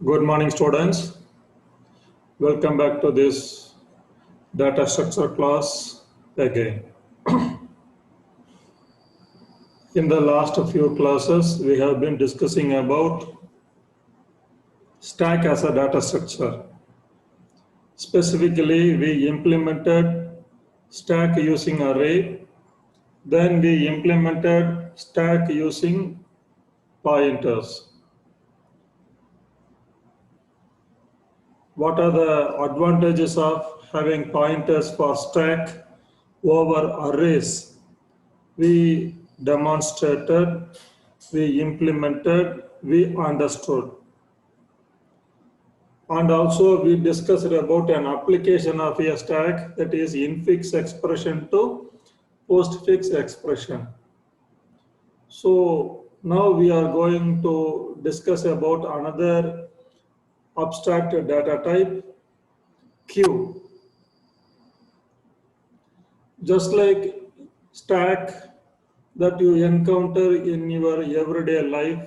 Good morning, students. Welcome back to this data structure class again. In the last few classes, we have been discussing about stack as a data structure. Specifically, we implemented stack using array, then we implemented stack using pointers. What are the advantages of having pointers for stack over arrays? We demonstrated, we implemented, we understood. And also we discussed about an application of a stack, that is infix expression to postfix expression. So now we are going to discuss about another abstract data type, queue. Just like stack that you encounter in your everyday life,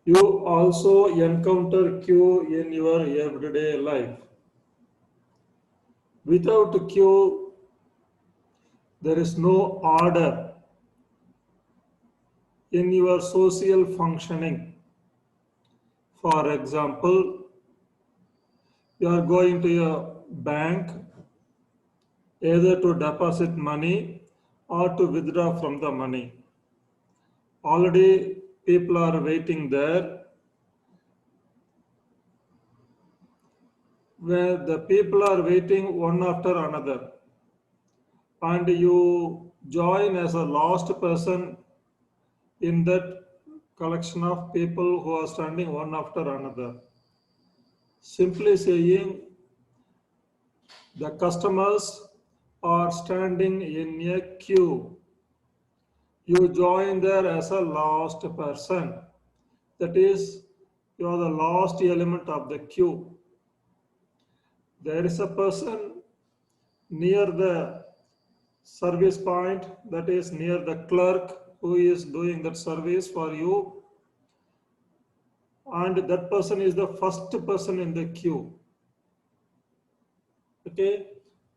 you also encounter queue in your everyday life. Without queue, there is no order in your social functioning. For example, you are going to a bank either to deposit money or to withdraw from the money. Already people are waiting there, where the people are waiting one after another, and you join as a last person in that collection of people who are standing one after another. Simply saying, the customers are standing in a queue. You join there as a last person. That is, you are the last element of the queue. There is a person near the service point, that is near the clerk who is doing that service for you, and that person is the first person in the queue. Okay,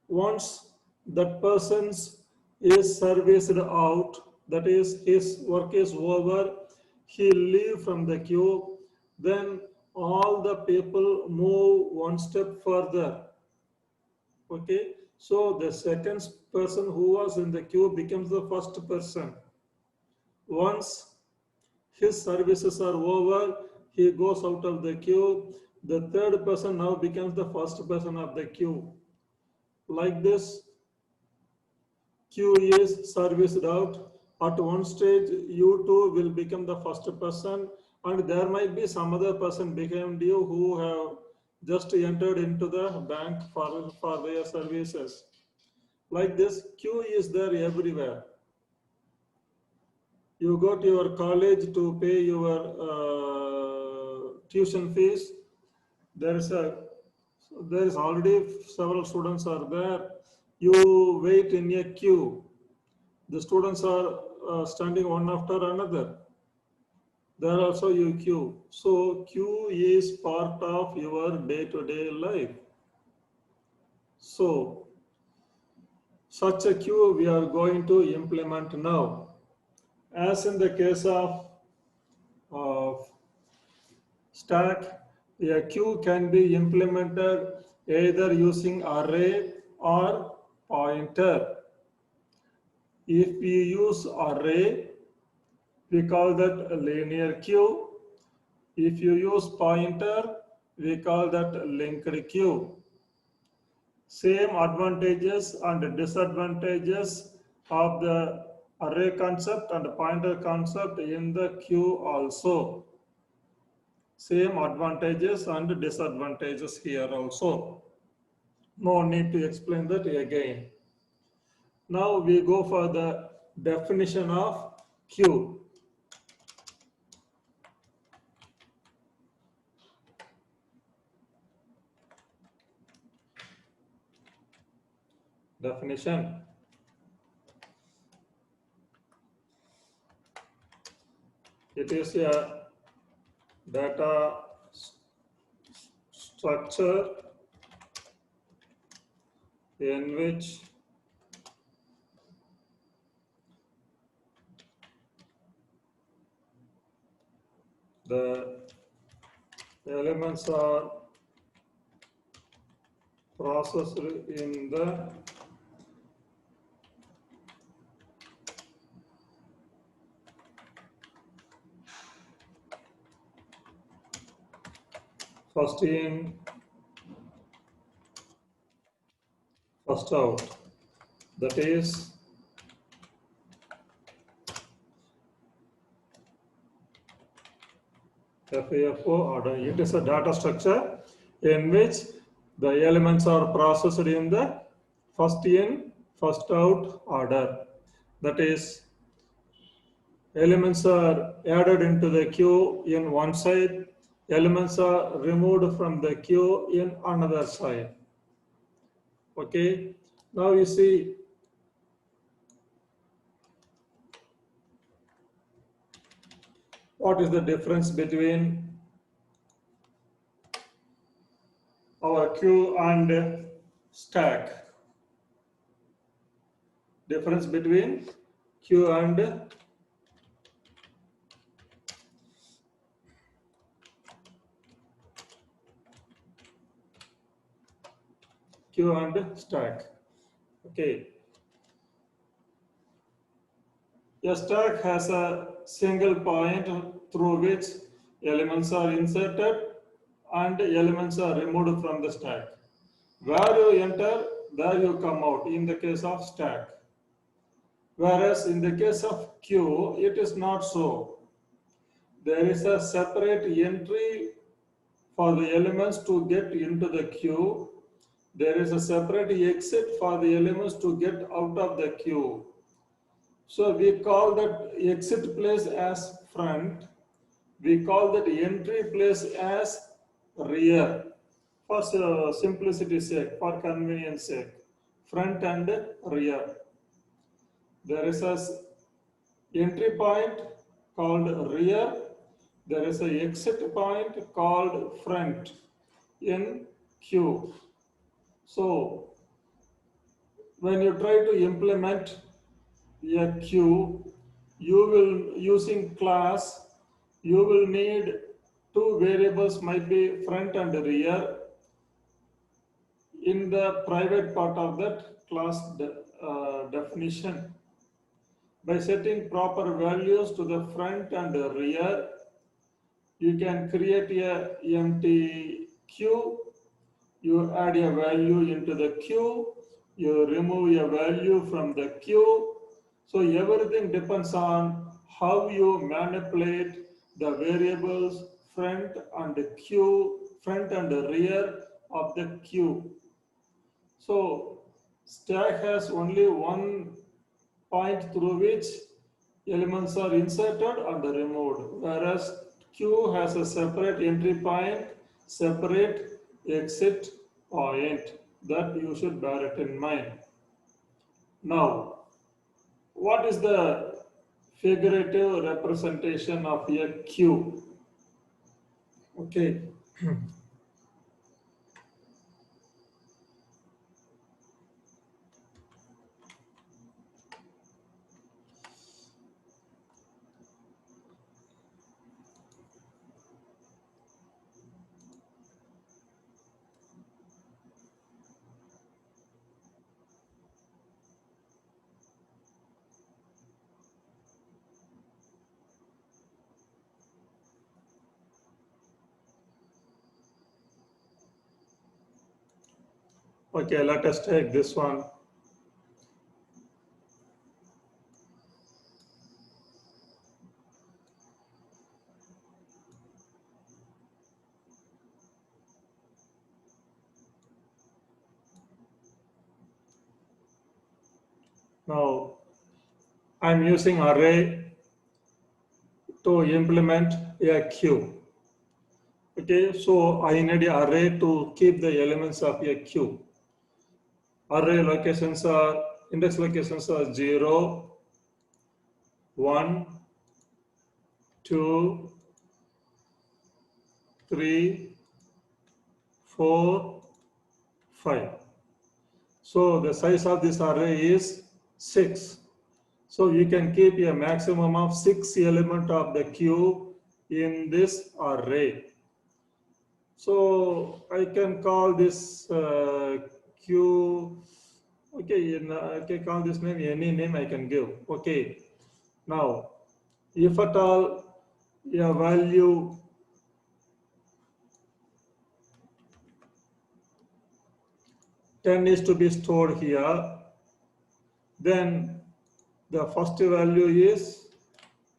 once that person's is serviced out, that is his work is over, he leave from the queue, then all the people move one step further. Okay, so the second person who was in the queue becomes the first person. Once his services are over, he goes out of the queue. The third person now becomes the first person of the queue. Like this, queue is serviced out. At one stage, you too will become the first person, and there might be some other person behind you who have just entered into the bank for their services. Like this, queue is there everywhere. You go to your college to pay your tuition fees. There is already several students are there. You wait in a queue. The students are standing one after another. There also you queue. So queue is part of your day-to-day life. So such a queue we are going to implement now. As in the case of stack, a queue can be implemented either using array or pointer. If we use array, we call that a linear queue. If you use pointer, we call that linked queue. Same advantages and disadvantages of the array concept and pointer concept in the queue also. Same advantages and disadvantages here also. No need to explain that again. Now we go for the definition of queue. Definition. It is a data structure in which the elements are processed in the first in, first out. That is FAFO order. It is a data structure in which the elements are processed in the first in, first out order. That is, elements are added into the queue in one side, elements are removed from the queue in another side. Okay, now you see what is the difference between our queue and stack. Difference between queue and stack. Okay, a stack has a single point through which elements are inserted and elements are removed from the stack. Where you enter, there you come out in the case of stack. Whereas in the case of queue, it is not so. There is a separate entry for the elements to get into the queue. There is a separate exit for the elements to get out of the queue. So we call that exit place as front. We call that entry place as rear. For simplicity's sake, for convenience sake, front and rear. There is a entry point called rear. There is an exit point called front in queue. So when you try to implement a queue, you will using class, you will need two variables, might be front and rear in the private part of that class definition. By setting proper values to the front and the rear, you can create a empty queue. You add a value into the queue, you remove a value from the queue. So everything depends on how you manipulate the variables front and front and rear of the queue. So stack has only one point through which elements are inserted and removed, whereas queue has a separate entry point, separate exit point. That you should bear it in mind. Now, what is the figurative representation of a queue? Okay. Okay, let us take this one. Now, I'm using array to implement a queue. Okay, so I need an array to keep the elements of a queue. Array locations are, index locations are 0, 1, 2, 3, 4, 5. So the size of this array is 6. So you can keep a maximum of 6 element of the queue in this array. So I can call this queue, okay, I can call this name, any name I can give. Okay. Now, if at all a value 10 is to be stored here, then the first value is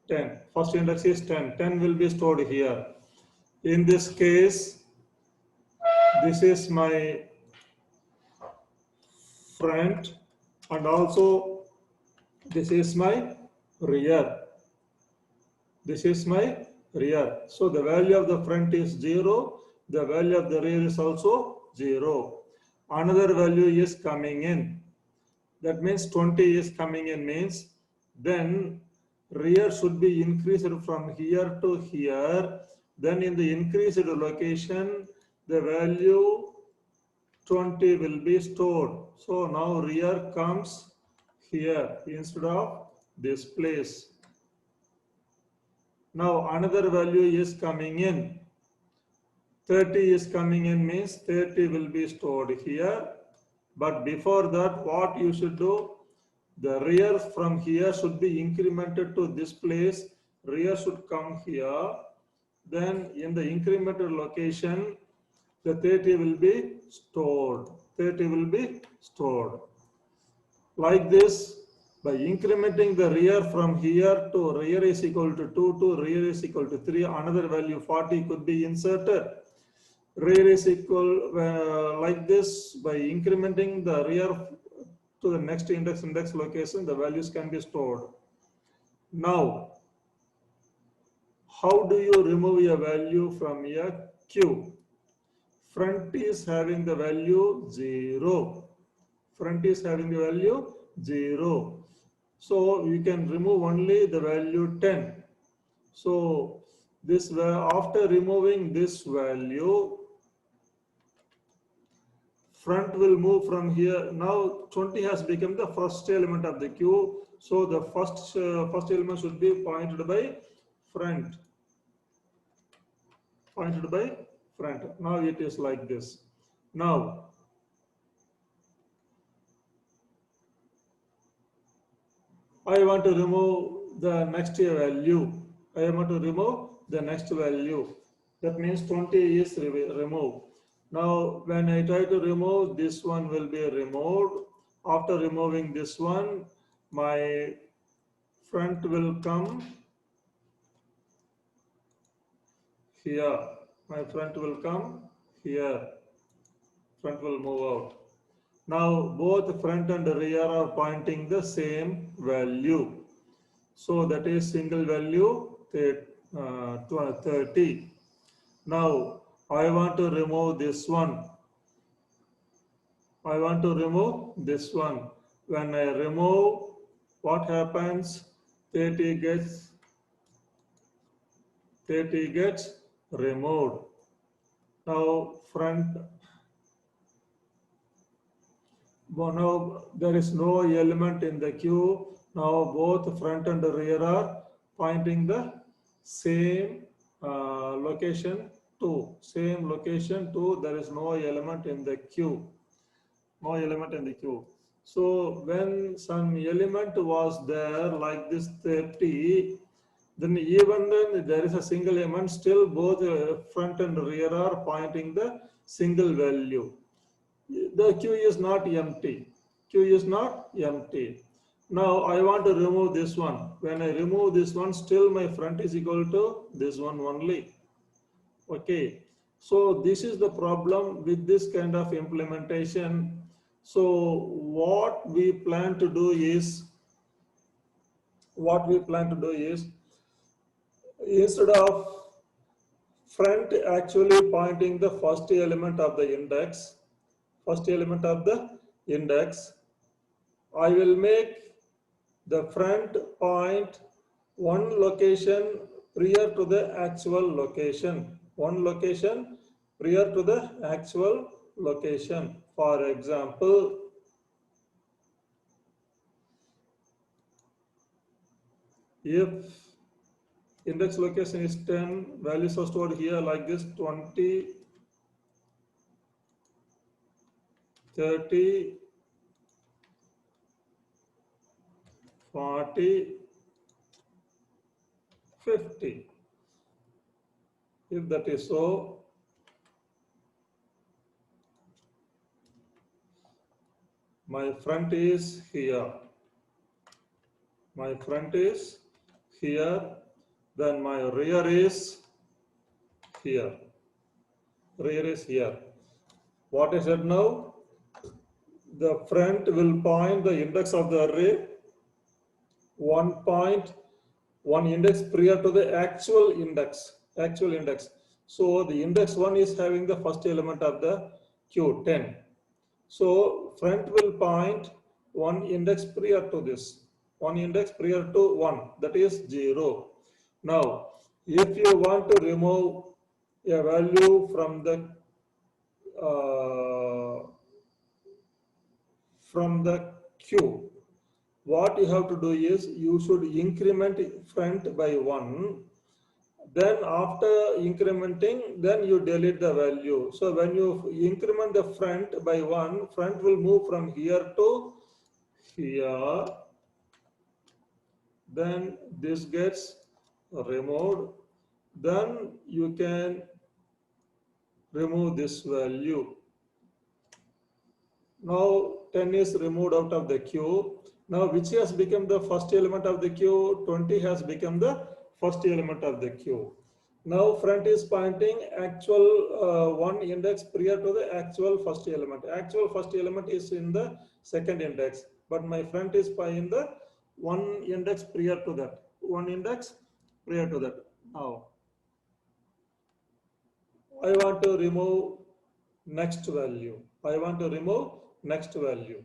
10. First index is 10. 10 will be stored here. In this case, this is my front and also this is my rear. This is my rear. So the value of the front is 0. The value of the rear is also 0. Another value is coming in. That means 20 is coming in means then rear should be increased from here to here. Then in the increased location, the value 20 will be stored. So now rear comes here instead of this place. Now another value is coming in. 30 is coming in means 30 will be stored here. But before that, what you should do? The rear from here should be incremented to this place. Rear should come here. Then in the incremented location, the 30 will be stored. 30 will be stored. Like this, by incrementing the rear from here to rear is equal to 2 to rear is equal to 3, another value 40 could be inserted. Rear is equal like this, by incrementing the rear to the next index location, the values can be stored. Now, how do you remove a value from a queue? Front is having the value 0. Front is having the value 0. So you can remove only the value 10. So this after removing this value, front will move from here. Now 20 has become the first element of the queue. So the first element should be pointed by front. Pointed by front. Now it is like this. Now I want to remove the next value. I want to remove the next value. That means 20 is removed. Now, when I try to remove, this one will be removed. After removing this one, my front will come here. My front will come here. Front will move out. Now, both front and rear are pointing the same value. So that is single value 30. Now I want to remove this one. I want to remove this one. When I remove, what happens? 30 gets removed. Now front. Now there is no element in the queue. Now both front and rear are pointing the same location to. Same location to. There is no element in the queue. No element in the queue. So when some element was there like this 30, then even then there is a single element, still both front and rear are pointing the single value. The queue is not empty. Queue is not empty. Now I want to remove this one. When I remove this one, still my front is equal to this one only. Okay. So this is the problem with this kind of implementation. So what we plan to do is, instead of front actually pointing the first element of the index, I will make the front point one location prior to the actual location. one location prior to the actual location. For example, if index location is 10, values are stored here like this: 20, 30, 40, 50. If that is so, my front is here. My front is here. Then my rear is here. Rear is here. What I said now? The front will point the index of the array 1 point, one index prior to the actual index. So the index 1 is having the first element of the queue 10. So front will point one index prior to this, one index prior to 1, that is 0. Now, if you want to remove a value from the queue, what you have to do is you should increment front by 1. Then after incrementing, then you delete the value. So when you increment the front by 1, front will move from here to here. Then this gets removed. Then you can remove this value. Now 10 is removed out of the queue. Now which has become the first element of the queue? 20 has become the first element of the queue. Now front is pointing actual one index prior to the actual first element. Actual first element is in the second index, but my front is in the one index prior to that. One index prior to that. Now I want to remove next value. I want to remove next value.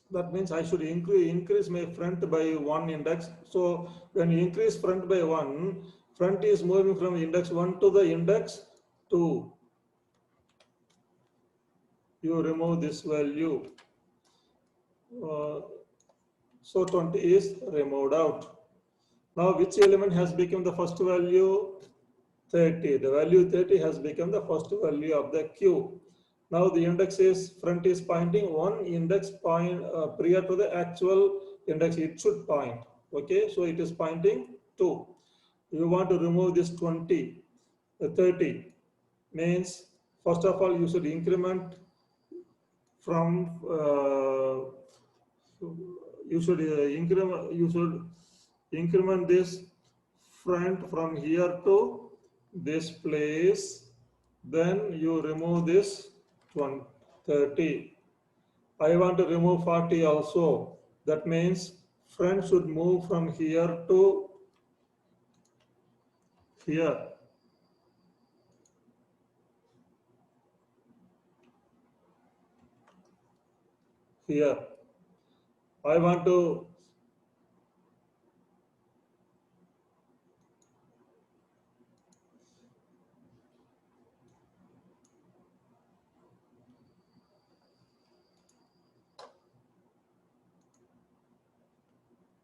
That means I should increase my front by one index. So when you increase front by 1, front is moving from index 1 to the index 2. You remove this value. So 20 is removed out. Now which element has become the first value? 30. The value 30 has become the first value of the queue. Now the index is, front is pointing one index point prior to the actual index it should point. Okay, so it is pointing 2. You want to remove this 20, 30 means first of all you should increment from you should increment this front from here to this place. Then you remove this 30. I want to remove 40 also. That means front should move from here to here. Here. I want to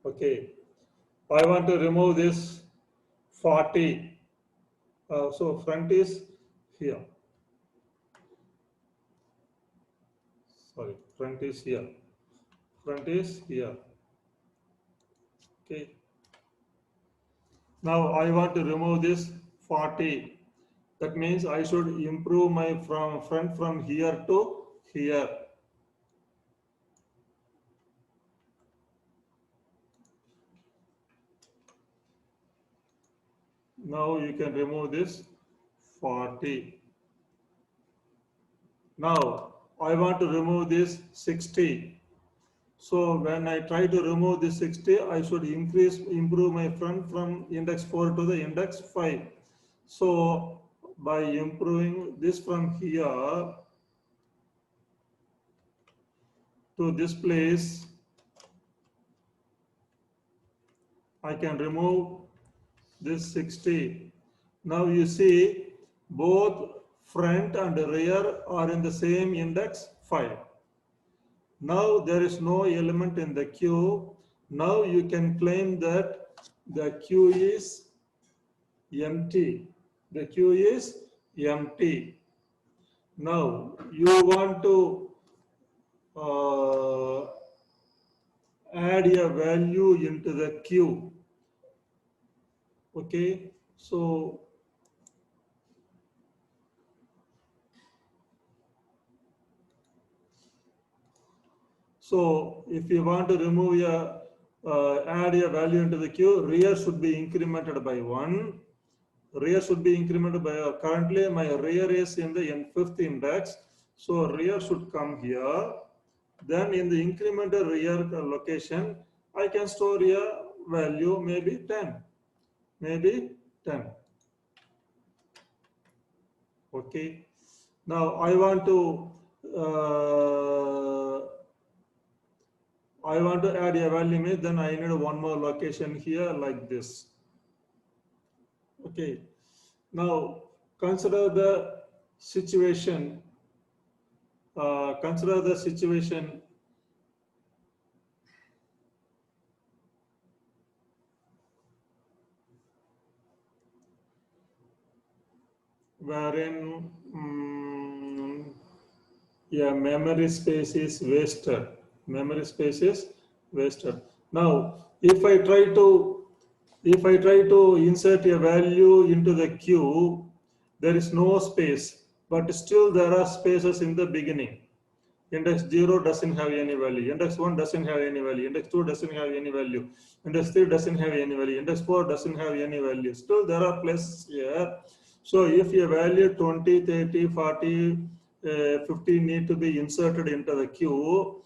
okay. I want to remove this 40. So front is here. Sorry, front is here. Front is here. Okay. Now I want to remove this 40. That means I should improve my front from here to here. Now you can remove this 40. Now I want to remove this 60. So when I try to remove this 60, I should improve my front from index 4 to the index 5. So by improving this from here to this place, I can remove this 60. Now you see both front and rear are in the same index 5. Now there is no element in the queue. Now you can claim that the queue is empty. The queue is empty. Now you want to add a value into the queue. Okay, so if you want to remove add a value into the queue, rear should be incremented by 1. Rear should be incremented by, currently my rear is in the fifth index. So rear should come here. Then in the incremental rear location, I can store a value maybe 10. Maybe 10. Okay. Now I want to add a value, then I need one more location here like this. Okay. Now consider the situation. Consider the situation wherein memory space is wasted. Memory space is wasted. Now, if I try to insert a value into the queue, there is no space, but still there are spaces in the beginning. Index 0 doesn't have any value. Index 1 doesn't have any value. Index 2 doesn't have any value. Index 3 doesn't have any value. Index 4 doesn't have any value. Still there are places here. So if a value 20, 30, 40, 50 need to be inserted into the queue,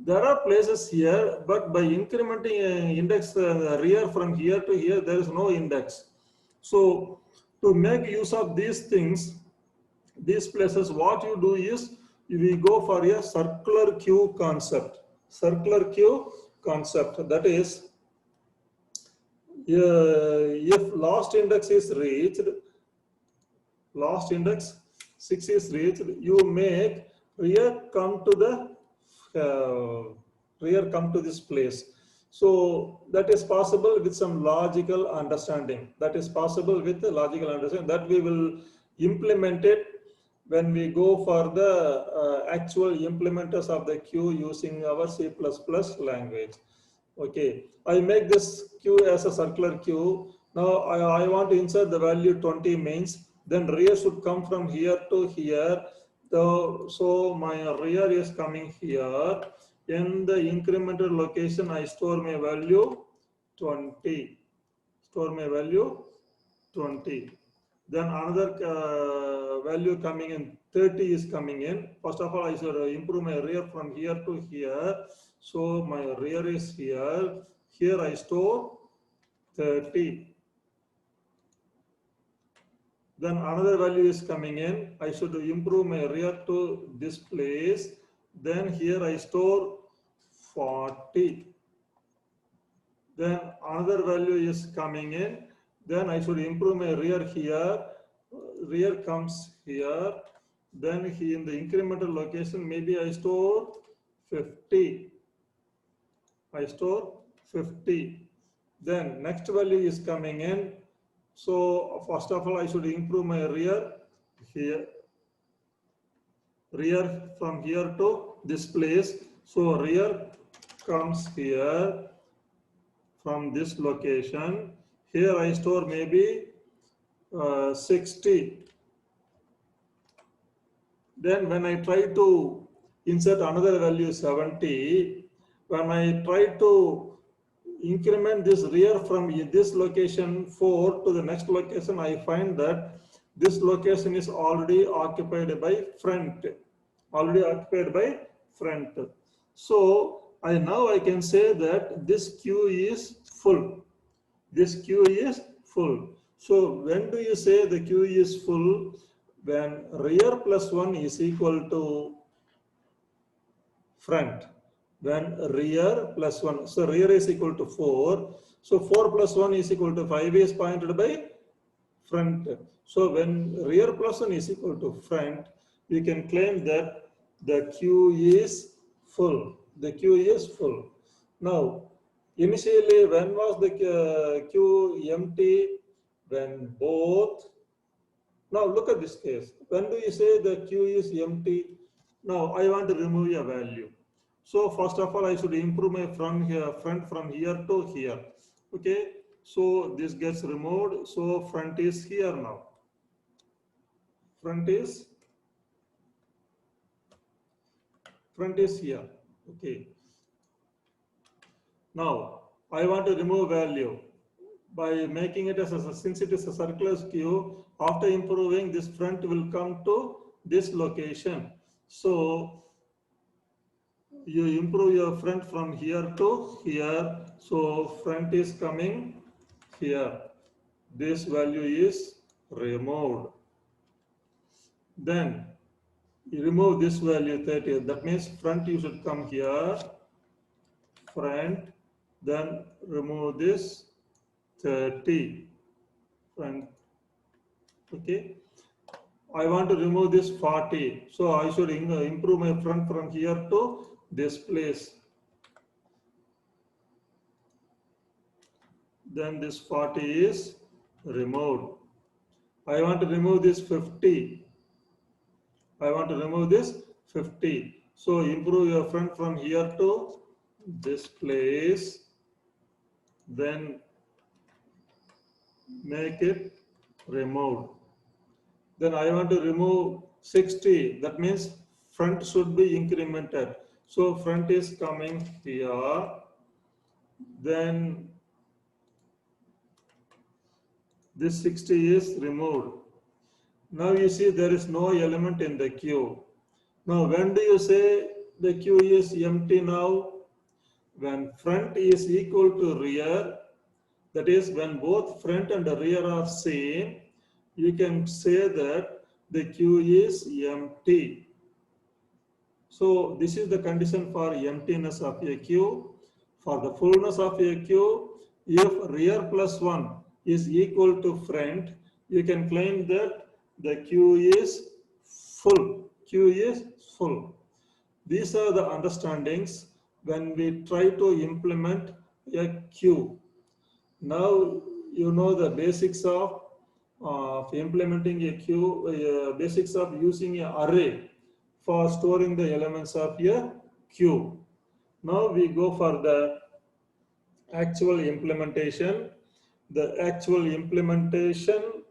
there are places here, but by incrementing index rear from here to here, there is no index. So to make use of these things, these places, what you do is we go for a circular queue concept. Circular queue concept, that is, if last index is reached, last index 6 is reached, you make rear come to the rear come to this place. So that is possible with some logical understanding. That is possible with the logical understanding that we will implement it when we go for the actual implementers of the queue using our C++ language. Okay, I make this queue as a circular queue. Now I want to insert the value 20 means, then rear should come from here to here. So my rear is coming here. In the incremental location, I store my value 20. Store my value 20. Then another value coming in, 30 is coming in. First of all, I should improve my rear from here to here. So my rear is here. Here I store 30. Then another value is coming in. I should improve my rear to this place. Then here I store 40. Then another value is coming in. Then I should improve my rear here. Rear comes here. Then here in the incremental location, maybe I store 50. I store 50. Then next value is coming in. So first of all, I should improve my rear here. Rear from here to this place. So rear comes here from this location. Here I store maybe 60. Then when I try to insert another value 70, when I try to increment this rear from this location 4 to the next location, I find that this location is already occupied by front. Already occupied by front. So now I can say that this queue is full. This queue is full. So when do you say the queue is full? When rear plus 1 is equal to front. When rear plus 1, so rear is equal to 4. So 4 plus 1 is equal to 5 is pointed by front. So when rear plus 1 is equal to front, we can claim that the queue is full. The queue is full. Now, initially, when was the queue empty? When both. Now look at this case. When do you say the queue is empty? Now I want to remove a value. So first of all, I should improve my front from here to here. Okay. So this gets removed. So front is here now. Front is here. Okay. Now I want to remove value by making it as a, since it is a circular queue. After improving, this front will come to this location. So you improve your front from here to here. So front is coming here. This value is removed. Then you remove this value 30. That means front you should come here, front, then remove this 30 front. Okay. I want to remove this 40. So I should improve my front from here to this place. Then this 40 is removed. I want to remove this 50. I want to remove this 50. So improve your front from here to this place. Then make it removed. Then I want to remove 60. That means front should be incremented. So front is coming here. Then this 60 is removed. Now you see there is no element in the queue. Now when do you say the queue is empty now? When front is equal to rear, that is when both front and rear are same, you can say that the queue is empty. So this is the condition for emptiness of a queue. For the fullness of a queue, if rear plus 1 is equal to front, you can claim that the queue is full. Queue is full. These are the understandings when we try to implement a queue. Now you know the basics of implementing a queue, basics of using an array for storing the elements of a queue. Now we go for the actual implementation. The actual implementation,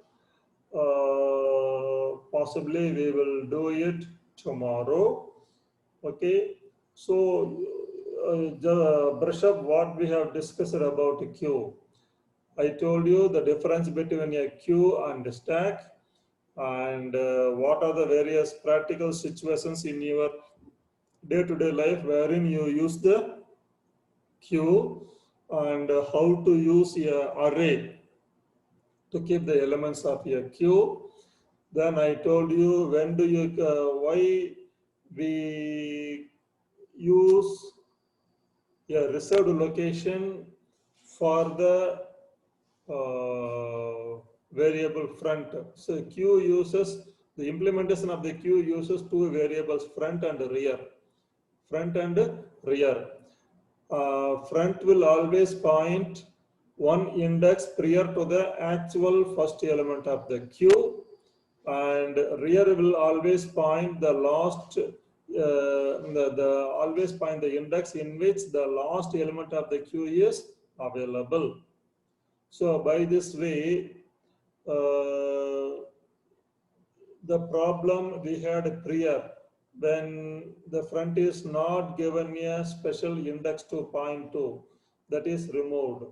possibly we will do it tomorrow. Okay, so brush up what we have discussed about a queue. I told you the difference between a queue and stack, and what are the various practical situations in your day-to-day life wherein you use the queue, and how to use a array to keep the elements of a queue. Then I told you when do you why we use a reserved location for the variable front. So queue uses, the implementation of the queue uses two variables, front and rear. Front and rear. Front will always point one index prior to the actual first element of the queue, and rear will always point the last always point the index in which the last element of the queue is available. So by this way, the problem we had prior, when the front is not given a special index to point to, that is removed.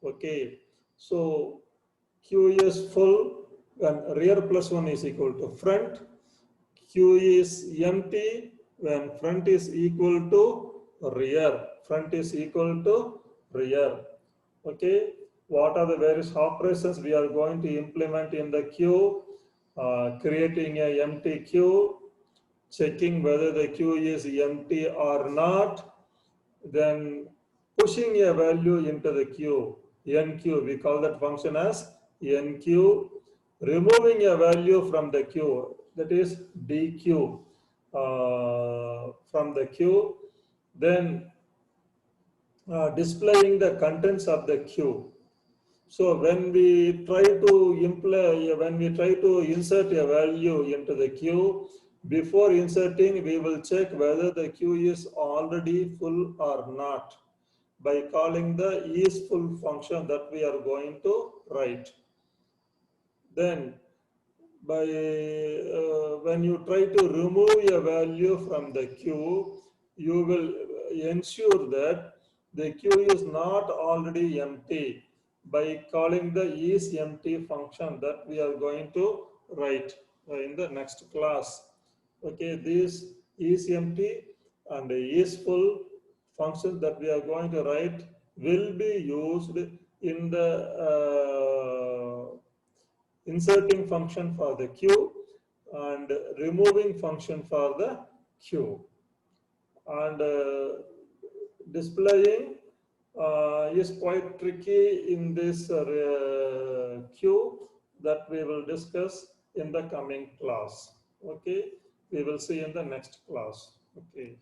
Okay, so queue is full when rear plus 1 is equal to front. Queue is empty when front is equal to rear. Front is equal to rear. Okay, what are the various operations we are going to implement in the queue? Creating a empty queue, checking whether the queue is empty or not, then pushing a value into the queue, enqueue, we call that function as enqueue, Removing a value from the queue, that is DQ, from the queue, then displaying the contents of the queue. So when we try to insert a value into the queue, before inserting, we will check whether the queue is already full or not by calling the isFull function that we are going to write. Then by when you try to remove a value from the queue, you will ensure that the queue is not already empty by calling the isEmpty function that we are going to write in the next class. Okay, this isEmpty and isFull functions that we are going to write will be used in the inserting function for the queue and removing function for the queue, and displaying is quite tricky in this queue that we will discuss in the coming class. Okay, we will see in the next class. Okay.